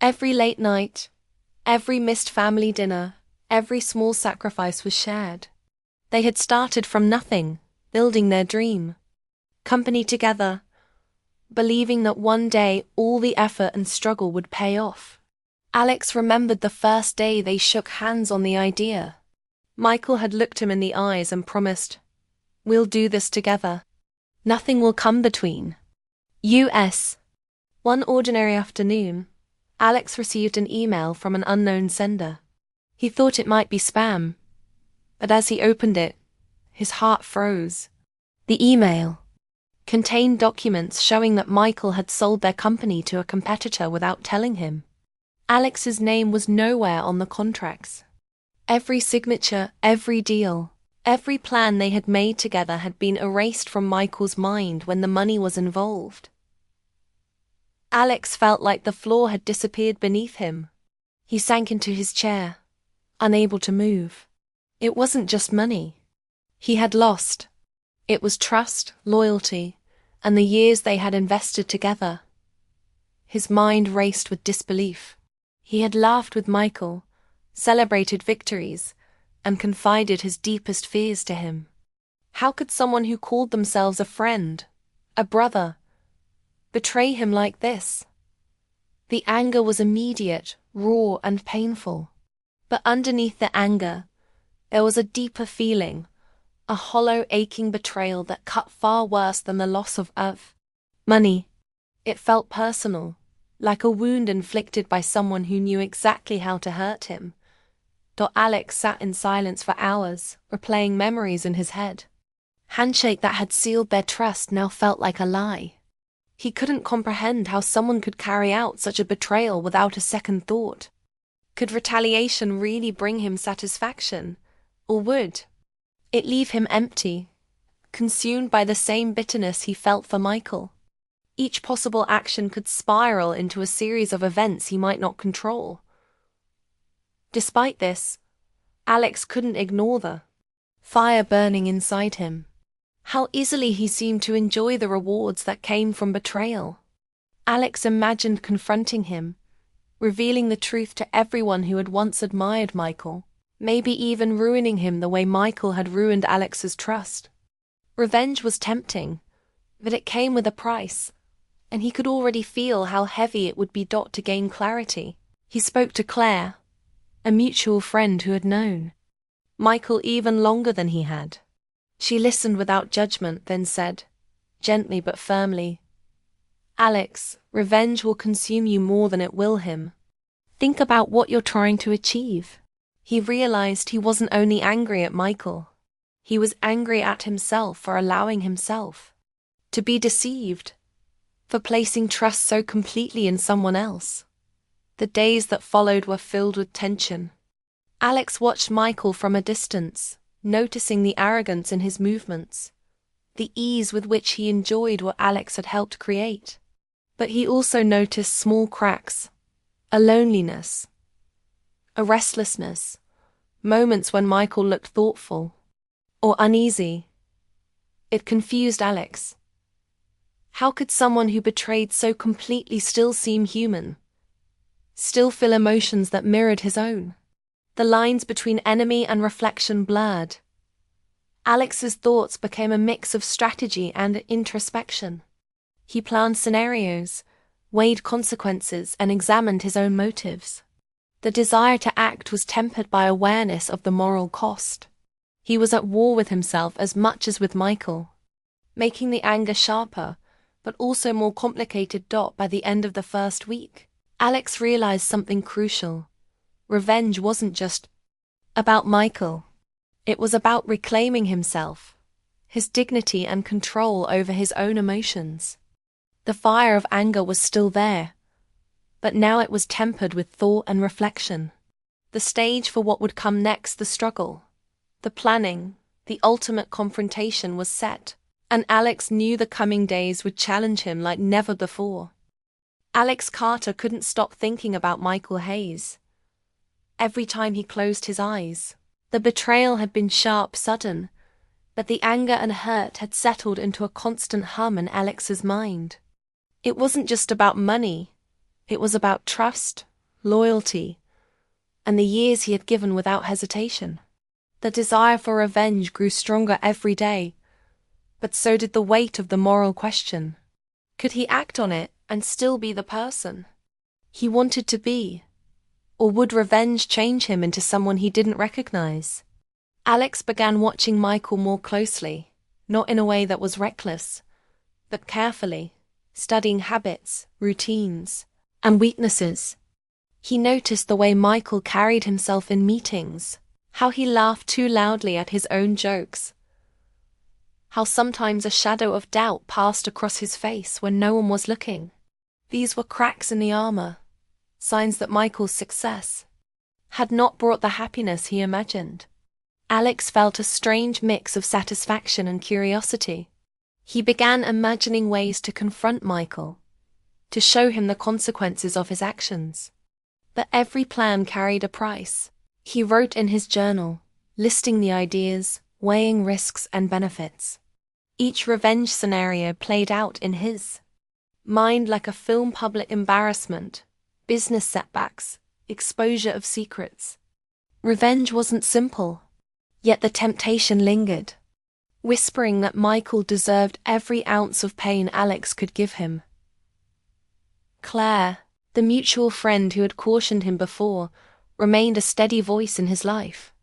Every late night, every missed family dinner, every small sacrifice was shared. They had started from nothing, building their dream. Company together, believing that one day all the effort and struggle would pay off. Alex remembered the first day they shook hands on the idea. Michael had looked him in the eyes and promised, "We'll do this together. Nothing will come between." U.S. One ordinary afternoon, Alex received an email from an unknown sender. He thought it might be spam, but as he opened it, his heart froze. The email contained documents showing that Michael had sold their company to a competitor without telling him. Alex's name was nowhere on the contracts. Every signature, every deal, every plan they had made together had been erased from Michael's mind when the money was involved. Alex felt like the floor had disappeared beneath him. He sank into his chair, unable to move. It wasn't just money he had lost. It was trust, loyalty, and the years they had invested together. His mind raced with disbelief. He had laughed with Michael, celebrated victories, and confided his deepest fears to him. How could someone who called themselves a friend, a brother, betray him like this? The anger was immediate, raw, and painful. But underneath the anger, there was a deeper feeling, a hollow, aching betrayal that cut far worse than the loss of money. It felt personal, like a wound inflicted by someone who knew exactly how to hurt him. Alex sat in silence for hours, replaying memories in his head. Handshake that had sealed their trust now felt like a lie. He couldn't comprehend how someone could carry out such a betrayal without a second thought. Could retaliation really bring him satisfaction? Or would it leave him empty, consumed by the same bitterness he felt for Michael? Each possible action could spiral into a series of events he might not control. Despite this, Alex couldn't ignore the fire burning inside him. How easily he seemed to enjoy the rewards that came from betrayal. Alex imagined confronting him, revealing the truth to everyone who had once admired Michael, maybe even ruining him the way Michael had ruined Alex's trust. Revenge was tempting, but it came with a price, and he could already feel how heavy it would be to gain clarity. He spoke to Claire, a mutual friend who had known Michael even longer than he had. She listened without judgment, then said, gently but firmly, "Alex, revenge will consume you more than it will him. Think about what you're trying to achieve." He realized he wasn't only angry at Michael. He was angry at himself for allowing himself to be deceived, for placing trust so completely in someone else. The days that followed were filled with tension. Alex watched Michael from a distance, noticing the arrogance in his movements, the ease with which he enjoyed what Alex had helped create. But he also noticed small cracks, a loneliness, a restlessness, moments when Michael looked thoughtful or uneasy. It confused Alex. How could someone who betrayed so completely still seem human, still feel emotions that mirrored his own? The lines between enemy and reflection blurred. Alex's thoughts became a mix of strategy and introspection. He planned scenarios, weighed consequences, and examined his own motives. The desire to act was tempered by awareness of the moral cost. He was at war with himself as much as with Michael, making the anger sharper, but also more complicated. By the end of the first week, Alex realized something crucial. Revenge wasn't just about Michael. It was about reclaiming himself, his dignity and control over his own emotions. The fire of anger was still there, but now it was tempered with thought and reflection. The stage for what would come next, the struggle, the planning, the ultimate confrontation was set, and Alex knew the coming days would challenge him like never before. Alex Carter couldn't stop thinking about Michael Hayes. Every time he closed his eyes, the betrayal had been sharp, sudden, but the anger and hurt had settled into a constant hum in Alex's mind. It wasn't just about money. It was about trust, loyalty, and the years he had given without hesitation. The desire for revenge grew stronger every day, but so did the weight of the moral question. Could he act on it and still be the person he wanted to be? Or would revenge change him into someone he didn't recognize? Alex began watching Michael more closely, not in a way that was reckless, but carefully, studying habits, routines, and weaknesses. He noticed the way Michael carried himself in meetings, how he laughed too loudly at his own jokes, how sometimes a shadow of doubt passed across his face when no one was looking. These were cracks in the armor, signs that Michael's success had not brought the happiness he imagined. Alex felt a strange mix of satisfaction and curiosity. He began imagining ways to confront Michael, to show him the consequences of his actions. But every plan carried a price. He wrote in his journal, listing the ideas, weighing risks and benefits. Each revenge scenario played out in his mind like a film: public embarrassment, business setbacks, exposure of secrets. Revenge wasn't simple, yet the temptation lingered, whispering that Michael deserved every ounce of pain Alex could give him. Claire, the mutual friend who had cautioned him before, remained a steady voice in his life.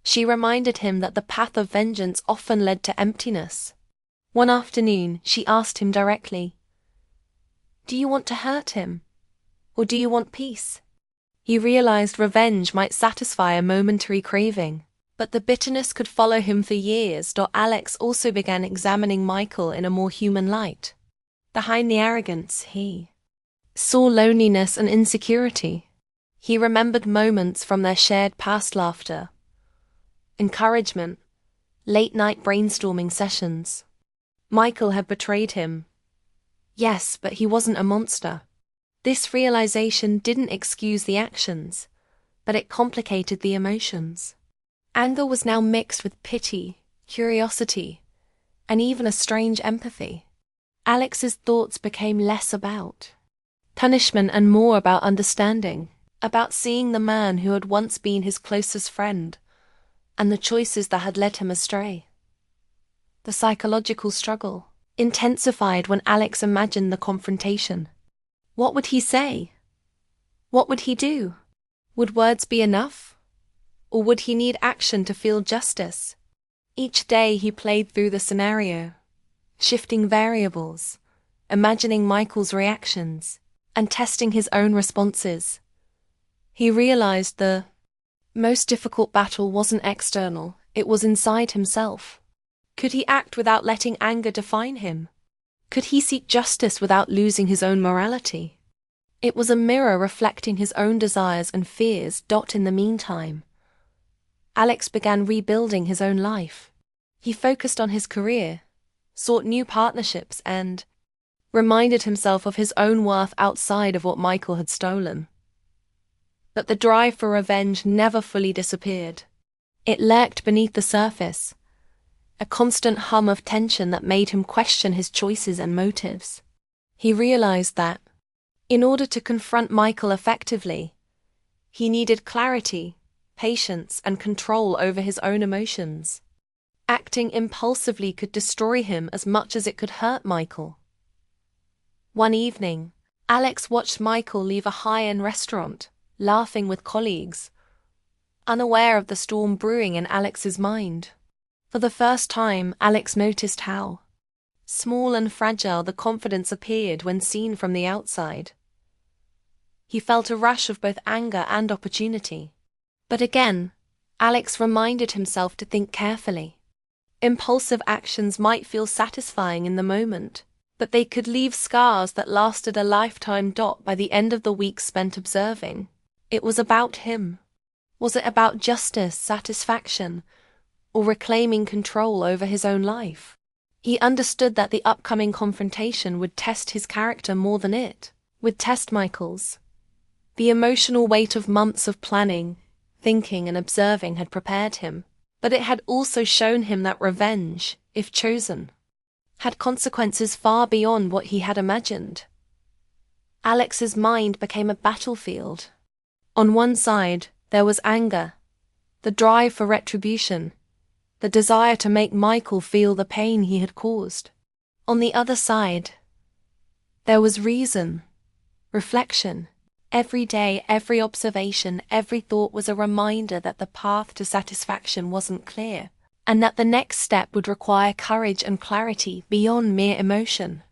She reminded him that the path of vengeance often led to emptiness. One afternoon, she asked him directly, "Do you want to hurt him? Or do you want peace?" He realized revenge might satisfy a momentary craving, but the bitterness could follow him for years. Alex also began examining Michael in a more human light. Behind the arrogance, he saw loneliness and insecurity. He remembered moments from their shared past: laughter, encouragement, late-night brainstorming sessions. Michael had betrayed him. Yes, but he wasn't a monster. This realization didn't excuse the actions, but it complicated the emotions. Anger was now mixed with pity, curiosity, and even a strange empathy. Alex's thoughts became less about punishment and more about understanding, about seeing the man who had once been his closest friend, and the choices that had led him astray. The psychological struggle intensified when Alex imagined the confrontation. What would he say? What would he do? Would words be enough? Or would he need action to feel justice? Each day he played through the scenario, shifting variables, imagining Michael's reactions, and testing his own responses. He realized the most difficult battle wasn't external, it was inside himself. Could he act without letting anger define him? Could he seek justice without losing his own morality? It was a mirror reflecting his own desires and fears. In the meantime, Alex began rebuilding his own life. He focused on his career, sought new partnerships, and reminded himself of his own worth outside of what Michael had stolen. But the drive for revenge never fully disappeared. It lurked beneath the surface, a constant hum of tension that made him question his choices and motives. He realized that, in order to confront Michael effectively, he needed clarity, patience, and control over his own emotions. Acting impulsively could destroy him as much as it could hurt Michael. One evening, Alex watched Michael leave a high-end restaurant, laughing with colleagues, unaware of the storm brewing in Alex's mind. For the first time, Alex noticed how small and fragile the confidence appeared when seen from the outside. He felt a rush of both anger and opportunity. But again, Alex reminded himself to think carefully. Impulsive actions might feel satisfying in the moment, but they could leave scars that lasted a lifetime. By the end of the week spent observing, it was about him. Was it about justice, satisfaction, or reclaiming control over his own life? He understood that the upcoming confrontation would test his character more than it would test Michael's. The emotional weight of months of planning, thinking, and observing had prepared him, but it had also shown him that revenge, if chosen, had consequences far beyond what he had imagined. Alex's mind became a battlefield, On one side, there was anger, the drive for retribution, the desire to make Michael feel the pain he had caused. On the other side, there was reason, reflection. Every day, every observation, every thought was a reminder that the path to satisfaction wasn't clear, and that the next step would require courage and clarity beyond mere emotion.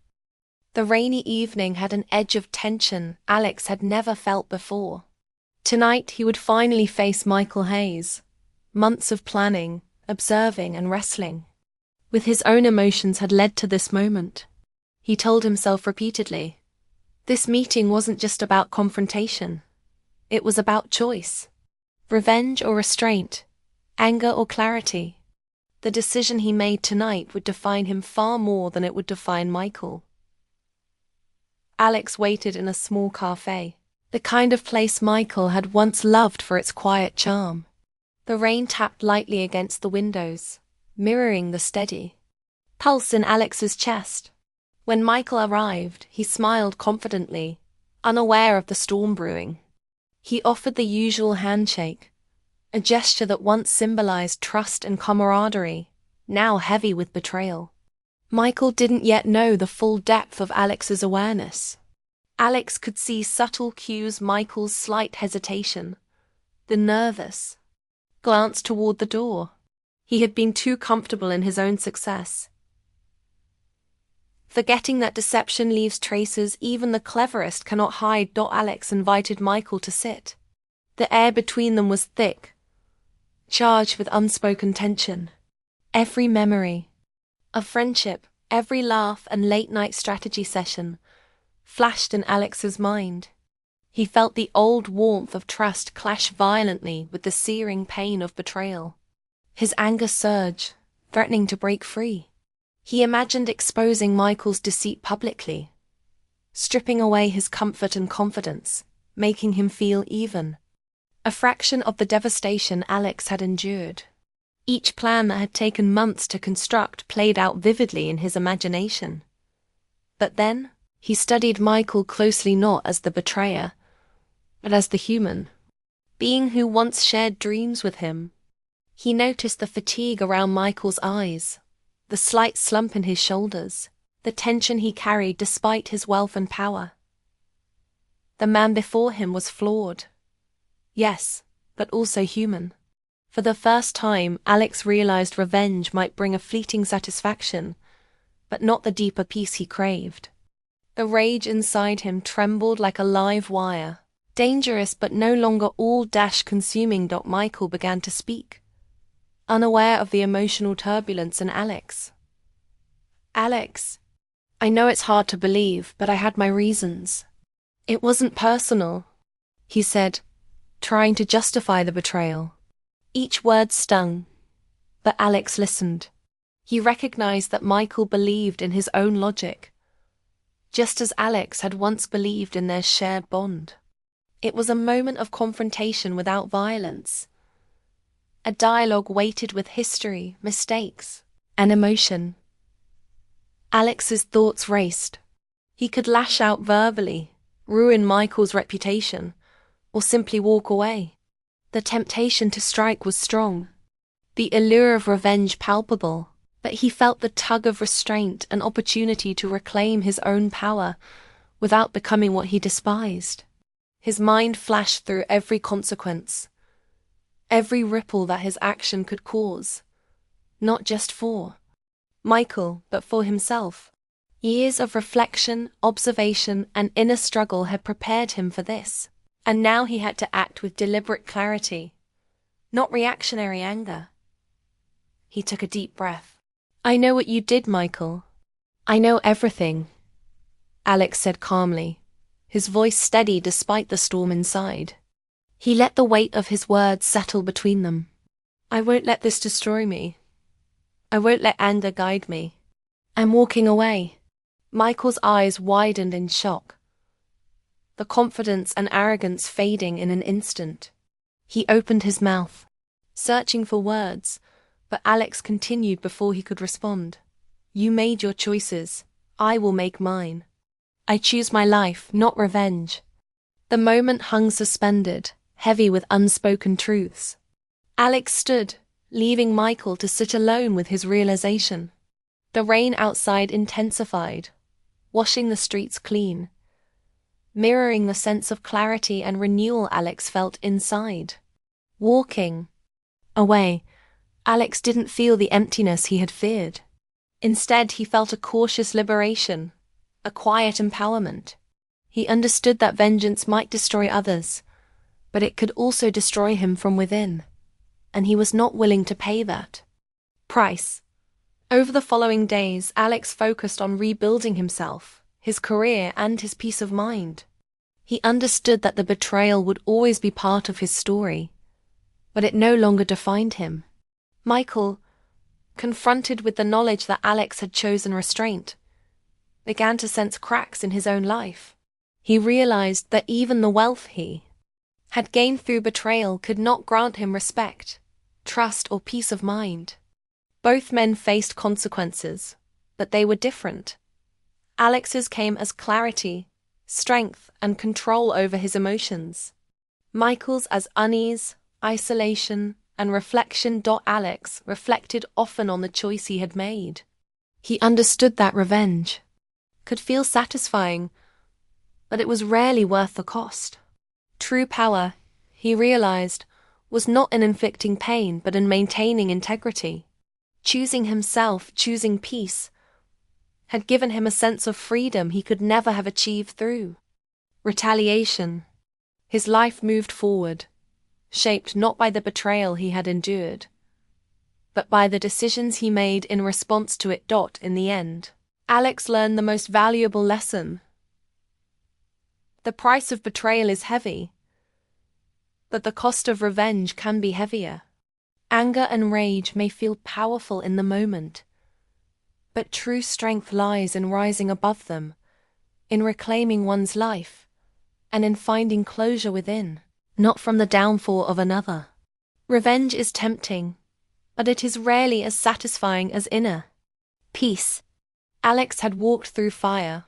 The rainy evening had an edge of tension Alex had never felt before. Tonight he would finally face Michael Hayes. Months of planning, observing, and wrestling with his own emotions had led to this moment. He told himself repeatedly, this meeting wasn't just about confrontation. It was about choice. Revenge or restraint, anger or clarity. The decision he made tonight would define him far more than it would define Michael. Alex waited in a small cafe, the kind of place Michael had once loved for its quiet charm. The rain tapped lightly against the windows, mirroring the steady pulse in Alex's chest. When Michael arrived, he smiled confidently, unaware of the storm brewing. He offered the usual handshake, a gesture that once symbolized trust and camaraderie, now heavy with betrayal. Michael didn't yet know the full depth of Alex's awareness. Alex could see subtle cues: Michael's slight hesitation, the nervous glance toward the door. He had been too comfortable in his own success, forgetting that deception leaves traces even the cleverest cannot hide. Alex invited Michael to sit. The air between them was thick, charged with unspoken tension. Every memory of friendship, every laugh and late-night strategy session flashed in Alex's mind. He felt the old warmth of trust clash violently with the searing pain of betrayal. His anger surged, threatening to break free. He imagined exposing Michael's deceit publicly, stripping away his comfort and confidence, making him feel even a fraction of the devastation Alex had endured. Each plan that had taken months to construct played out vividly in his imagination. But then, he studied Michael closely, not as the betrayer, but as the human being who once shared dreams with him. He noticed the fatigue around Michael's eyes, the slight slump in his shoulders, the tension he carried despite his wealth and power. The man before him was flawed. Yes, but also human. For the first time, Alex realized revenge might bring a fleeting satisfaction, but not the deeper peace he craved. The rage inside him trembled like a live wire, dangerous but no longer all-consuming. Michael began to speak, unaware of the emotional turbulence in Alex. Alex, I know it's hard to believe, but I had my reasons. It wasn't personal, he said, trying to justify the betrayal. Each word stung, but Alex listened. He recognized that Michael believed in his own logic, just as Alex had once believed in their shared bond. It was a moment of confrontation without violence, a dialogue weighted with history, mistakes, and emotion. Alex's thoughts raced. He could lash out verbally, ruin Michael's reputation, or simply walk away. The temptation to strike was strong, the allure of revenge palpable, but he felt the tug of restraint, an opportunity to reclaim his own power without becoming what he despised. His mind flashed through every consequence, every ripple that his action could cause, not just for Michael, but for himself. Years of reflection, observation, and inner struggle had prepared him for this, and now he had to act with deliberate clarity, not reactionary anger. He took a deep breath. I know what you did, Michael. I know everything, Alex said calmly, his voice steady despite the storm inside. He let the weight of his words settle between them. I won't let this destroy me. I won't let anger guide me. I'm walking away. Michael's eyes widened in shock, the confidence and arrogance fading in an instant. He opened his mouth, searching for words, but Alex continued before he could respond. You made your choices. I will make mine. I choose my life, not revenge. The moment hung suspended, heavy with unspoken truths. Alex stood, leaving Michael to sit alone with his realization. The rain outside intensified, washing the streets clean, mirroring the sense of clarity and renewal Alex felt inside. Walking away, Alex didn't feel the emptiness he had feared. Instead, he felt a cautious liberation, a quiet empowerment. He understood that vengeance might destroy others, but it could also destroy him from within, and he was not willing to pay that price. Over the following days, Alex focused on rebuilding himself, his career, and his peace of mind. He understood that the betrayal would always be part of his story, but it no longer defined him. Michael, confronted with the knowledge that Alex had chosen restraint, began to sense cracks in his own life. He realized that even the wealth he had gained through betrayal could not grant him respect, trust, or peace of mind. Both men faced consequences, but they were different. Alex's came as clarity, strength, and control over his emotions. Michael's as unease, isolation, and reflection. Alex reflected often on the choice he had made. He understood that revenge could feel satisfying, but it was rarely worth the cost. True power, he realized, was not in inflicting pain but in maintaining integrity. Choosing himself, choosing peace, had given him a sense of freedom he could never have achieved through retaliation. His life moved forward, shaped not by the betrayal he had endured, but by the decisions he made in response to it. In the end, Alex learned the most valuable lesson. The price of betrayal is heavy, but the cost of revenge can be heavier. Anger and rage may feel powerful in the moment, but true strength lies in rising above them, in reclaiming one's life, and in finding closure within, not from the downfall of another. Revenge is tempting, but it is rarely as satisfying as inner peace. Alex had walked through fire,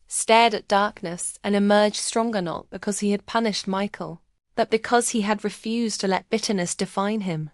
stared at darkness, and emerged stronger, not because he had punished Michael, but because he had refused to let bitterness define him.